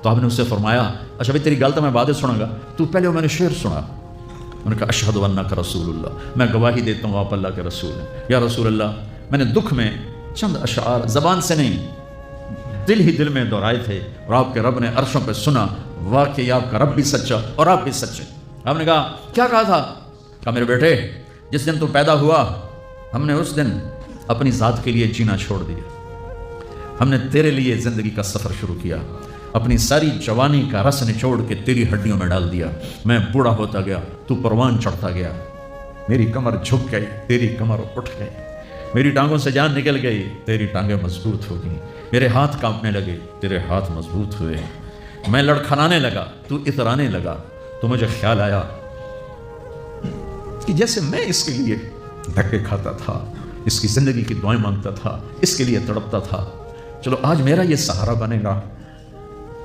تو آپ نے اس سے فرمایا اچھا بھائی تیری گل تو میں بعد سنا گا، تو پہلے میں نے شعر سنا۔ میں نے کہا اشہد انک رسول اللہ، میں گواہی دیتا ہوں آپ اللہ کے رسول ہیں۔ یا رسول اللہ میں نے دکھ میں چند اشعار زبان سے نہیں دل ہی دل میں دہرائے تھے، اور آپ کے رب نے عرشوں پہ سنا واقعی آپ کا رب بھی سچا اور آپ بھی سچے۔ آپ نے کہا کیا کہا تھا؟ کہا میرے بیٹے جس دن تو پیدا ہوا ہم نے اس دن اپنی ذات کے لیے جینا چھوڑ دیا، ہم نے تیرے لیے زندگی کا سفر شروع کیا، اپنی ساری جوانی کا رس نچوڑ کے تیری ہڈیوں میں ڈال دیا، میں بوڑھا ہوتا گیا تو پروان چڑھتا گیا، میری کمر جھک گئی تیری کمر اٹھ گئی، میری ٹانگوں سے جان نکل گئی تیری ٹانگیں مضبوط ہو گئیں، میرے ہاتھ کانپنے لگے تیرے ہاتھ مضبوط ہوئے، میں لڑکھڑانے لگا تو اترانے لگا، تو مجھے خیال آیا کہ جیسے میں اس کے لیے دھکے کھاتا تھا، اس کی زندگی کی دعائیں مانگتا تھا، اس کے لیے تڑپتا تھا، چلو آج میرا یہ سہارا بنے گا،